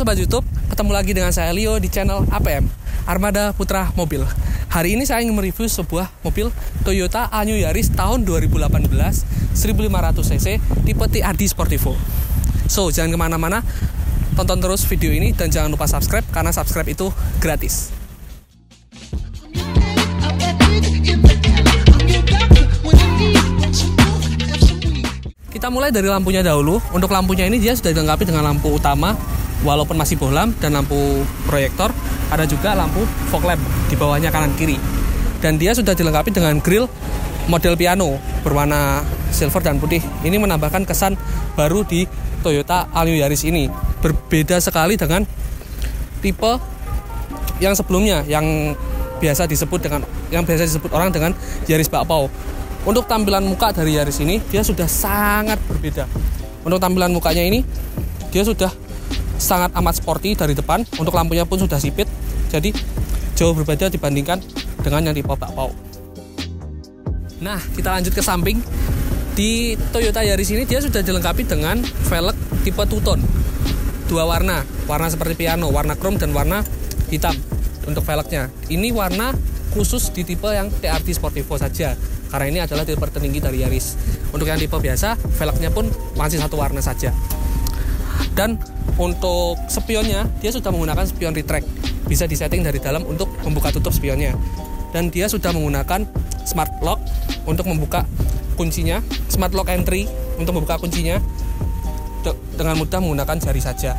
Sobat YouTube, ketemu lagi dengan saya Leo di channel APM, Armada Putra Mobil. Hari ini saya ingin mereview sebuah mobil Toyota All New Yaris tahun 2018 1500cc tipe TRD Sportivo. So, jangan kemana-mana, tonton terus video ini dan jangan lupa subscribe, karena subscribe itu gratis. Kita mulai dari lampunya dahulu. Untuk lampunya ini dia sudah dilengkapi dengan lampu utama walaupun masih bohlam dan lampu proyektor. Ada juga lampu fog lamp di bawahnya kanan kiri. Dan dia sudah dilengkapi dengan grill model piano berwarna silver dan putih. Ini menambahkan kesan baru di Toyota All New Yaris ini. Berbeda sekali dengan tipe yang sebelumnya yang biasa disebut orang dengan Yaris bakpao. Untuk tampilan muka dari Yaris ini, dia sudah sangat berbeda. Untuk tampilan mukanya ini, dia sudah sangat amat sporty dari depan. Untuk lampunya pun sudah sipit, jadi jauh berbeda dibandingkan dengan yang tipe bakpao. Nah, kita lanjut ke samping. Di Toyota Yaris ini, dia sudah dilengkapi dengan velg tipe two-tone. Dua warna seperti piano, warna chrome dan warna hitam untuk velgnya. Ini warna khusus di tipe yang TRD Sportivo saja, karena ini adalah tipe tertinggi dari Yaris. Untuk yang tipe biasa, velgnya pun masih satu warna saja. Dan untuk spionnya, dia sudah menggunakan spion retract. Bisa disetting dari dalam untuk membuka tutup spionnya. Dan dia sudah menggunakan smart lock untuk membuka kuncinya, smart lock entry untuk membuka kuncinya dengan mudah menggunakan jari saja.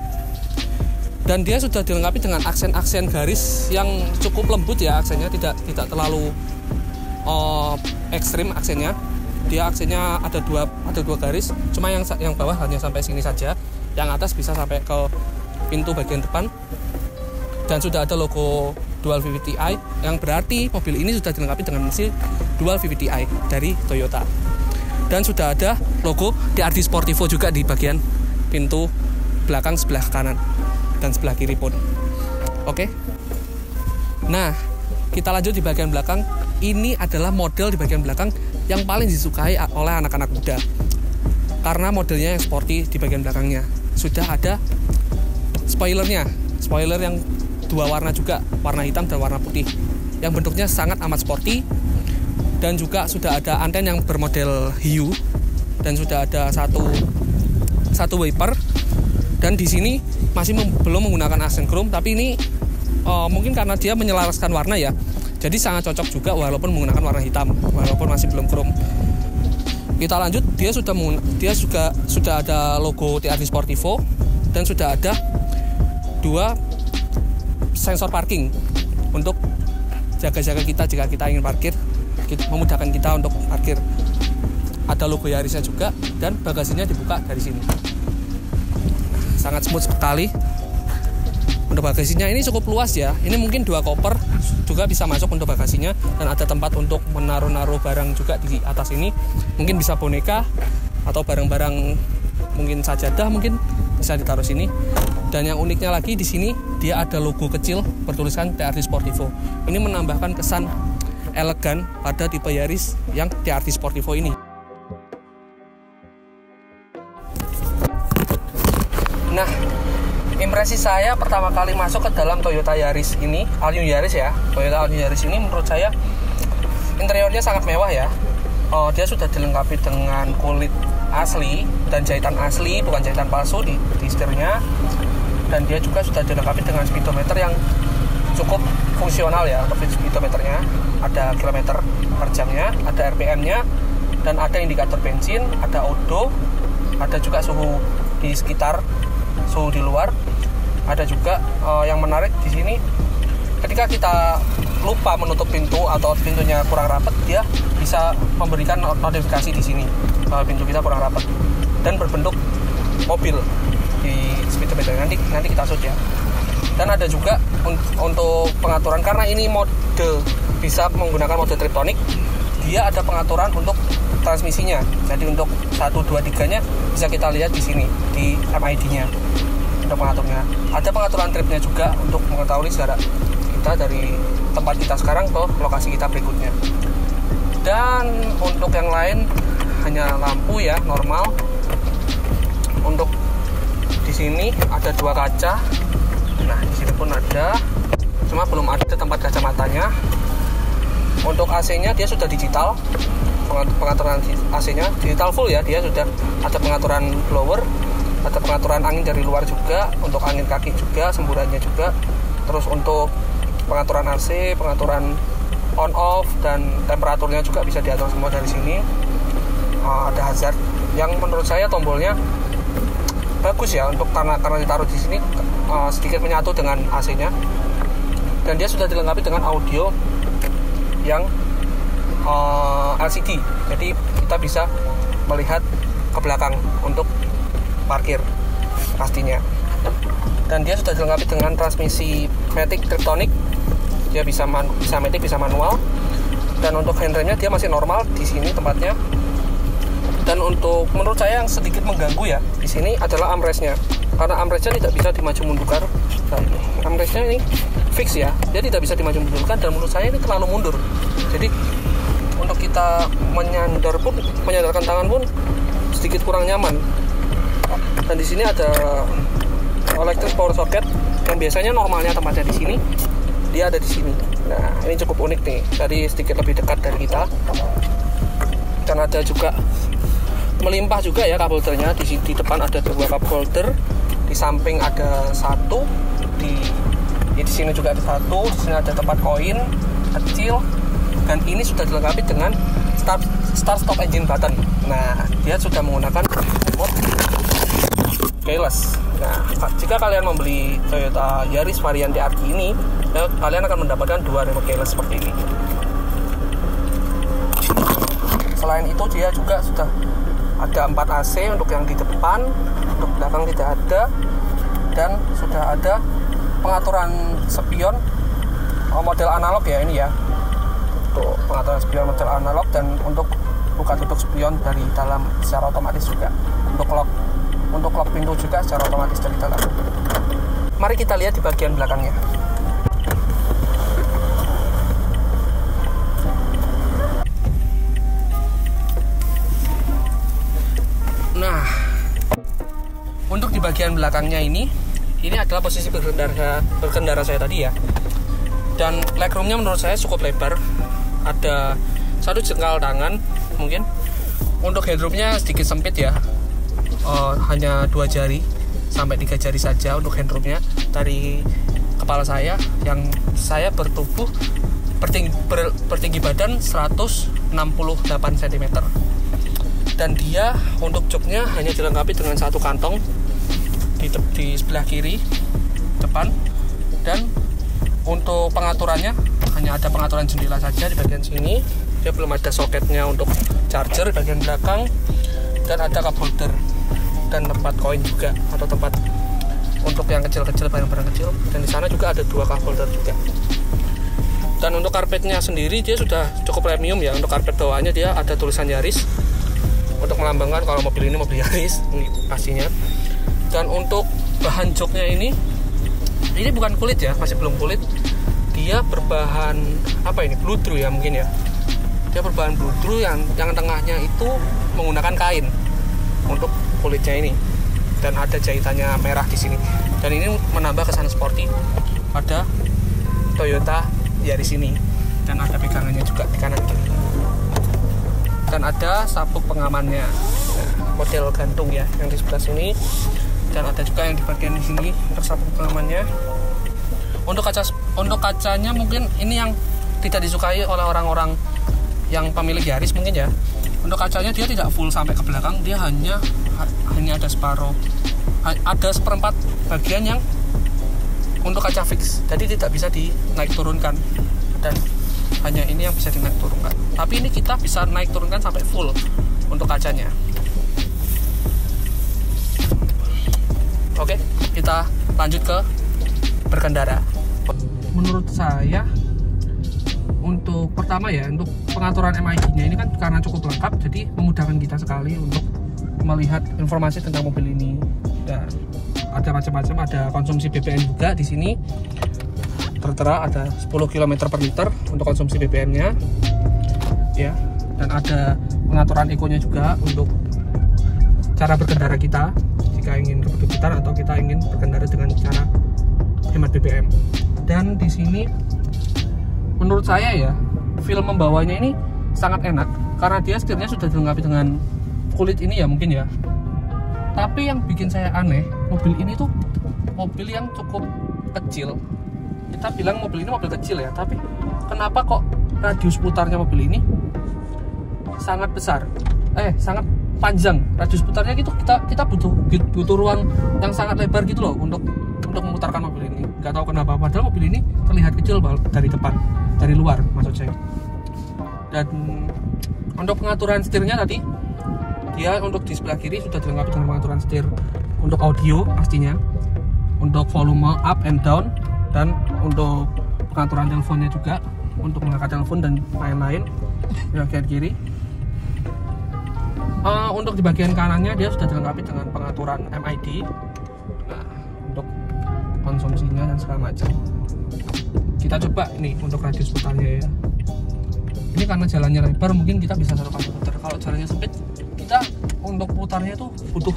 Dan dia sudah dilengkapi dengan aksen-aksen garis yang cukup lembut ya, aksennya tidak terlalu ekstrim aksennya. Dia aksennya ada dua garis, cuma yang bawah hanya sampai sini saja. Yang atas bisa sampai ke pintu bagian depan. Dan sudah ada logo Dual VVT-i, yang berarti mobil ini sudah dilengkapi dengan mesin Dual VVT-i dari Toyota. Dan sudah ada logo TRD Sportivo juga di bagian pintu belakang sebelah kanan dan sebelah kiri pun. Oke. Nah, kita lanjut di bagian belakang. Ini adalah model di bagian belakang yang paling disukai oleh anak-anak muda, karena modelnya yang sporty di bagian belakangnya. Sudah ada spoiler yang dua warna juga, warna hitam dan warna putih, yang bentuknya sangat amat sporty. Dan juga sudah ada anten yang bermodel hiu, dan sudah ada satu wiper. Dan di sini masih belum menggunakan aksen chrome, tapi ini mungkin karena dia menyelaraskan warna ya, jadi sangat cocok juga walaupun menggunakan warna hitam, walaupun masih belum chrome. Kita lanjut, dia juga sudah ada logo TRD Sportivo, dan sudah ada dua sensor parking untuk jaga-jaga kita jika kita ingin parkir, memudahkan kita untuk parkir. Ada logo Yarisnya juga, dan bagasinya dibuka dari sini. Sangat smooth sekali. Untuk bagasinya ini cukup luas ya. Ini mungkin 2 koper juga bisa masuk untuk bagasinya, dan ada tempat untuk menaruh barang juga di atas ini. Mungkin bisa boneka atau barang-barang, mungkin sajadah mungkin bisa ditaruh sini. Dan yang uniknya lagi di sini, dia ada logo kecil bertuliskan TRD Sportivo. Ini menambahkan kesan elegan pada tipe Yaris yang TRD Sportivo ini. Nah, impresi saya pertama kali masuk ke dalam Toyota Yaris ini, All New Yaris ya, Toyota All New Yaris ini menurut saya interiornya sangat mewah ya. Dia sudah dilengkapi dengan kulit asli dan jahitan asli, bukan jahitan palsu di setirnya. Dan dia juga sudah dilengkapi dengan speedometer yang cukup fungsional ya. Untuk speedometernya ada kilometer per jamnya, ada RPM-nya, dan ada indikator bensin, ada odo, ada juga suhu di sekitar, suhu di luar. Ada juga yang menarik di sini, ketika kita lupa menutup pintu atau pintunya kurang rapat, dia bisa memberikan notifikasi di sini kalau pintu kita kurang rapat, dan berbentuk mobil di speedometer. Nanti kita shoot ya. Dan ada juga untuk pengaturan, karena ini mode bisa menggunakan mode triptonic, dia ada pengaturan untuk transmisinya. Jadi untuk 1, 2, 3-nya bisa kita lihat di sini di MID-nya untuk pengaturnya. Ada pengaturan tripnya juga untuk mengetahui jarak kita dari tempat kita sekarang ke lokasi kita berikutnya. Dan untuk yang lain hanya lampu ya, normal. Untuk di sini ada 2 kaca pun ada, cuma belum ada tempat kacamatanya. Untuk AC-nya dia sudah digital, pengaturan AC-nya digital full ya. Dia sudah ada pengaturan blower, ada pengaturan angin dari luar juga, untuk angin kaki juga, semburannya juga. Terus untuk pengaturan AC, pengaturan on off, dan temperaturnya juga bisa diatur semua dari sini. Ada hazard yang menurut saya tombolnya bagus ya, untuk karena ditaruh di sini sedikit menyatu dengan AC-nya. Dan dia sudah dilengkapi dengan audio yang LCD, jadi kita bisa melihat ke belakang untuk parkir pastinya. Dan dia sudah dilengkapi dengan transmisi matic Triptonic, dia bisa matic, bisa manual. Dan untuk handremnya dia masih normal di sini tempatnya. Dan untuk menurut saya yang sedikit mengganggu ya di sini adalah armrestnya, karena armrestnya tidak bisa dimaju mundurkan. Nah, armrestnya ini fix ya, dia tidak bisa dimaju mundurkan, dan menurut saya ini terlalu mundur. Jadi untuk kita menyandarkan tangan pun sedikit kurang nyaman. Dan di sini ada electric power socket yang biasanya normalnya tempatnya di sini, dia ada di sini. Nah, ini cukup unik nih, jadi sedikit lebih dekat dari kita. Dan ada juga melimpah juga ya cup holdernya. Di depan ada 2 cup holder, di samping ada 1, di sini juga ada 1, di sini ada tempat koin kecil. Dan ini sudah dilengkapi dengan start stop engine button. Nah, dia sudah menggunakan remote keyless. Nah, jika kalian membeli Toyota Yaris varian TRD ini, ya, kalian akan mendapatkan 2 remote keyless seperti ini. Selain itu dia juga sudah ada 4 AC untuk yang di depan, untuk belakang tidak ada. Dan sudah ada pengaturan spion model analog ya ini ya, untuk pengaturan spion model analog. Dan untuk buka tutup spion dari dalam secara otomatis juga. Untuk lock pintu juga secara otomatis dari dalam. Mari kita lihat di bagian belakangnya. Nah, untuk di bagian belakangnya ini adalah posisi berkendara saya tadi ya. Dan legroomnya menurut saya cukup lebar, ada 1 jengkal tangan mungkin. Untuk headroomnya sedikit sempit ya, hanya 2 jari sampai 3 jari saja untuk handroomnya dari kepala saya, yang saya bertubuh bertinggi badan 168 cm. Dan dia untuk joknya hanya dilengkapi dengan 1 kantong di sebelah kiri depan. Dan untuk pengaturannya hanya ada pengaturan jendela saja di bagian sini. Dia belum ada soketnya untuk charger di bagian belakang. Dan ada cup holder dan tempat koin juga, atau tempat untuk yang kecil-kecil, barang-barang kecil. Dan di sana juga ada 2 cup holder juga. Dan untuk karpetnya sendiri dia sudah cukup premium ya. Untuk karpet bawahnya dia ada tulisan Yaris, untuk melambangkan kalau mobil ini mobil Yaris ini pastinya. Dan untuk bahan joknya ini bukan kulit ya, masih belum kulit. Dia berbahan apa ini, bludru ya mungkin ya. Dia berbahan bludru yang tengahnya itu menggunakan kain untuk kulitnya ini. Dan ada jahitannya merah di sini. Dan ini menambah kesan sporty pada Toyota Yaris ini. Dan ada pegangannya juga di kanan kiri. Dan ada sabuk pengamannya, model gantung ya, yang di sebelah sini. Dan ada juga yang di bagian di sini untuk sabuk pengamannya. Untuk kacanya mungkin ini yang tidak disukai oleh orang-orang yang pemilik Yaris mungkin ya. Untuk kacanya dia tidak full sampai ke belakang, dia hanya ada separuh, ada 1/4 bagian yang untuk kaca fix, jadi tidak bisa dinaik turunkan. Dan hanya ini yang bisa dinaik turunkan. Tapi ini kita bisa naik turunkan sampai full untuk kacanya. Oke, kita lanjut ke berkendara. Menurut saya untuk pertama ya, untuk pengaturan MID-nya ini kan karena cukup lengkap, jadi memudahkan kita sekali untuk melihat informasi tentang mobil ini. Dan ada macam-macam, ada konsumsi BBM juga di sini. Tertera ada 10 km per liter untuk konsumsi BBM-nya ya. Dan ada pengaturan ekonya juga untuk cara berkendara kita, jika ingin kebutuhan atau kita ingin berkendara dengan cara hemat BBM. Dan di sini menurut saya ya, feel membawanya ini sangat enak karena dia setirnya sudah dilengkapi dengan kulit ini ya mungkin ya. Tapi yang bikin saya aneh, mobil ini tuh mobil yang cukup kecil. Kita bilang mobil ini mobil kecil ya, tapi kenapa kok radius putarnya mobil ini sangat besar? Sangat panjang. Radius putarnya gitu, kita butuh ruang yang sangat lebar gitu loh untuk memutarkan mobil ini. Nggak tahu kenapa, padahal mobil ini terlihat kecil dari depan, dari luar maksud saya. Dan untuk pengaturan setirnya tadi, dia untuk di sebelah kiri sudah dilengkapi dengan pengaturan setir untuk audio pastinya, untuk volume up and down, dan untuk pengaturan teleponnya juga, untuk mengangkat telepon dan lain-lain di bagian kiri. Untuk di bagian kanannya dia sudah dilengkapi dengan pengaturan MID, nah, untuk konsumsinya dan segala macam. Kita coba ini untuk radius putarnya ya. Ini karena jalannya lebar mungkin kita bisa 1 kali putar. Kalau jalannya sempit, kita untuk putarnya tuh butuh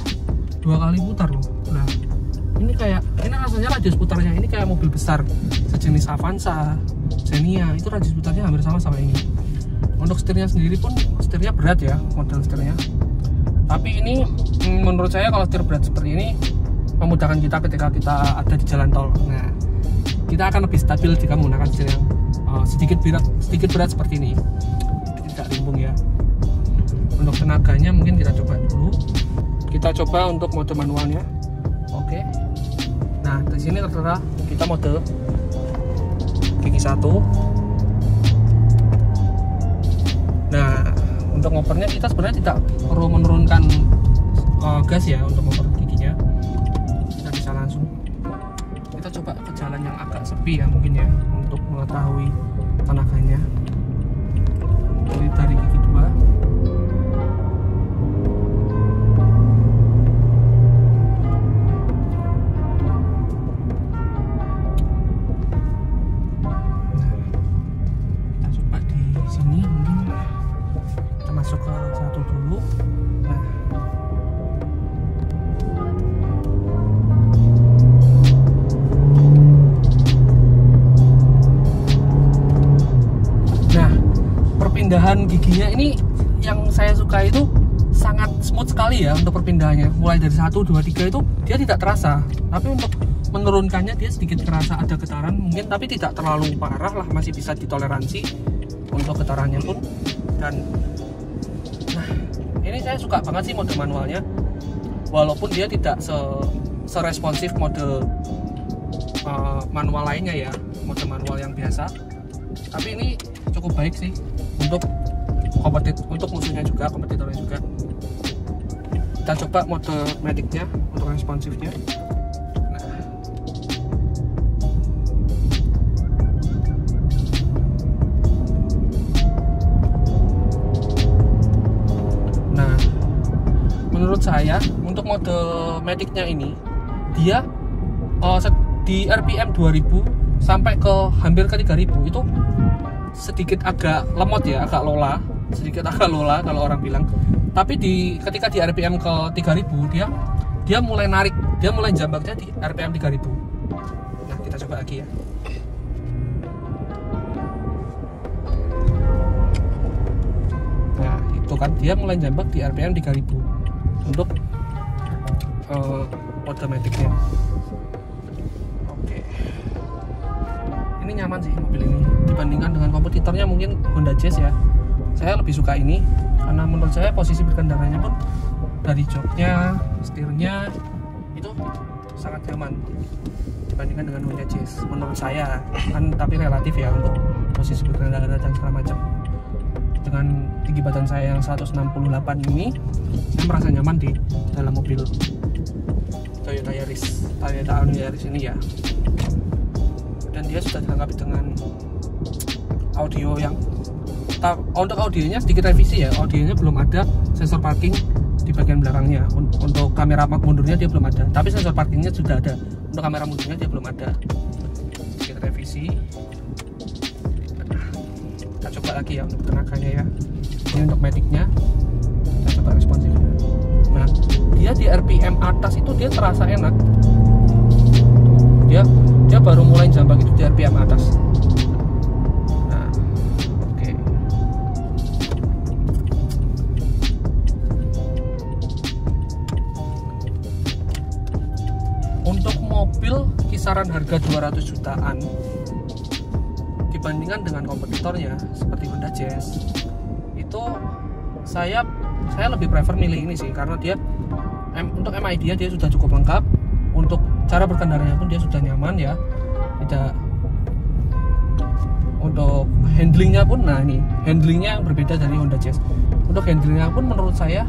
2 kali putar loh. Nah, ini rasanya radius putarnya ini kayak mobil besar sejenis Avanza, Xenia, itu radius putarnya hampir sama ini. Untuk setirnya sendiri pun, setirnya berat ya, model setirnya. Tapi ini menurut saya kalau setir berat seperti ini memudahkan kita ketika kita ada di jalan tol. Nah, kita akan lebih stabil jika menggunakan setir yang sedikit berat seperti ini, tidak rimbung ya. Untuk tenaganya mungkin kita coba dulu. Kita coba untuk mode manualnya. Oke. Nah, di sini tertera kita mode gigi 1. Nah, untuk ngopernya kita sebenarnya tidak perlu menurunkan gas ya untuk ngoper giginya. Kita bisa langsung. Kita coba ke jalan yang agak sepi ya mungkin ya, untuk mengetahui tenaganya. Dari gigi 2. Masuk ke 1 dulu. Nah, perpindahan giginya ini yang saya suka itu sangat smooth sekali ya untuk perpindahannya. Mulai dari 1, 2, 3 itu dia tidak terasa. Tapi untuk menurunkannya dia sedikit terasa ada getaran mungkin, tapi tidak terlalu parah lah, masih bisa ditoleransi untuk getarannya pun. Dan ini saya suka banget sih mode manualnya, walaupun dia tidak seresponsif mode manual lainnya ya, mode manual yang biasa. Tapi ini cukup baik sih untuk musuhnya juga, kompetitornya juga. Kita coba mode medicnya untuk responsifnya. Menurut saya untuk mode medicnya ini dia di RPM 2000 sampai ke hampir ke 3000 itu sedikit agak lemot ya, sedikit agak lola kalau orang bilang. Tapi ketika di RPM ke 3000 dia mulai narik, dia mulai jambaknya di RPM 3000. Nah, kita coba lagi ya. Nah, itu kan dia mulai jambak di RPM 3000 untuk automaticnya. Oke. Ini nyaman sih mobil ini dibandingkan dengan kompetitornya mungkin Honda Jazz ya. Saya lebih suka ini karena menurut saya posisi berkendaranya pun dari joknya, setirnya itu sangat nyaman dibandingkan dengan Honda Jazz menurut saya kan, tapi relatif ya untuk posisi berkendara dan segala macam. Dengan tinggi badan saya yang 168 ini, saya merasa nyaman di dalam mobil Toyota Yaris ini ya. Dan dia sudah dilengkapi dengan audio yang untuk audionya sedikit revisi ya. Audionya belum ada sensor parking di bagian belakangnya. Untuk kamera mundurnya dia belum ada, tapi sensor parkingnya sudah ada. Untuk kamera mundurnya dia belum ada. Sedikit revisi. Kita coba lagi ya untuk tenaganya ya. Ini untuk medicnya. Kita coba responsifnya. Nah, dia di RPM atas itu dia terasa enak. Dia dia baru mulai jambak itu di RPM atas. Nah, oke. Untuk mobil kisaran harga 200 jutaan dibandingkan dengan kompetitornya seperti Honda Jazz, itu saya lebih prefer milih ini sih, karena dia untuk MID dia sudah cukup lengkap, untuk cara berkendaranya pun dia sudah nyaman ya, tidak, untuk handlingnya pun, nah ini handlingnya yang berbeda dari Honda Jazz. Untuk handlingnya pun menurut saya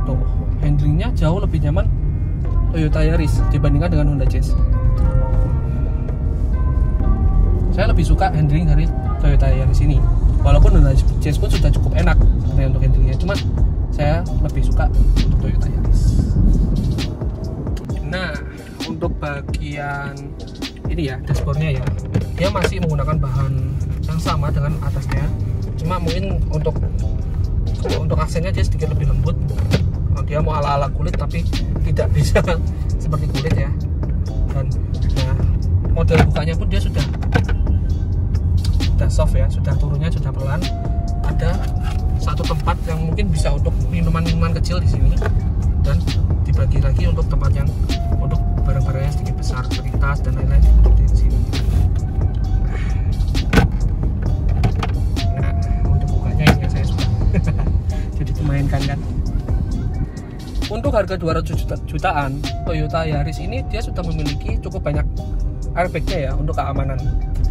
tuh handlingnya jauh lebih nyaman Toyota Yaris dibandingkan dengan Honda Jazz. Saya lebih suka handling dari Toyota Yaris ini, walaupun Honda Jazz pun sudah cukup enak untuk handlingnya, cuman saya lebih suka untuk Toyota Yaris. Nah, untuk bagian ini ya, dashboardnya ya, dia masih menggunakan bahan yang sama dengan atasnya, cuma mungkin untuk aksennya dia sedikit lebih lembut. Dia mau ala-ala kulit tapi tidak bisa seperti kulit ya. Dan nah, model bukanya pun dia sudah soft ya, sudah turunnya sudah pelan. Ada satu tempat yang mungkin bisa untuk minuman-minuman kecil di sini, dan dibagi lagi untuk tempat yang untuk barang-barangnya sedikit besar seperti tas dan lain-lain untuk di sini. Nah, untuk bukanya ini yang saya suka. Jadi dimainkan kan. Untuk harga 200 jutaan, Toyota Yaris ini dia sudah memiliki cukup banyak airbagnya ya untuk keamanan.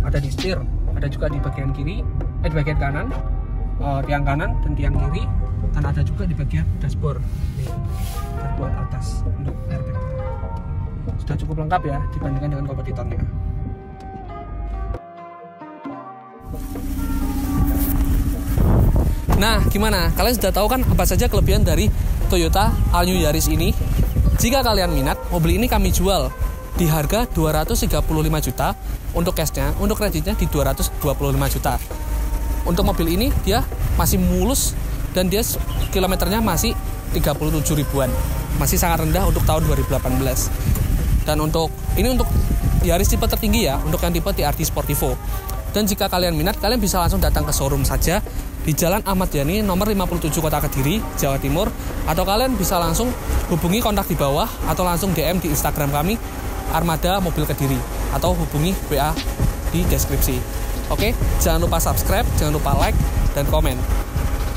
Ada di setir, ada juga di bagian kiri, di bagian kanan, tiang kanan dan tiang kiri, dan ada juga di bagian dashboard. Dashboard atas untuk airbag. Sudah cukup lengkap ya dibandingkan dengan kompetitornya. Nah, gimana? Kalian sudah tahu kan apa saja kelebihan dari Toyota All New Yaris ini? Jika kalian minat, mobil ini kami jual di harga 235 juta untuk cashnya, untuk kreditnya di 225 juta. Untuk mobil ini dia masih mulus dan dia kilometernya masih 37 ribuan. Masih sangat rendah untuk tahun 2018. Dan untuk Yaris tipe tertinggi ya, untuk yang tipe TRD Sportivo. Dan jika kalian minat, kalian bisa langsung datang ke showroom saja di Jalan Ahmad Yani nomor 57 Kota Kediri, Jawa Timur, atau kalian bisa langsung hubungi kontak di bawah atau langsung DM di Instagram kami Armada Mobil Kediri, atau hubungi WA di deskripsi. Oke, jangan lupa subscribe, jangan lupa like dan komen.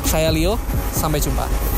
Saya Leo, sampai jumpa.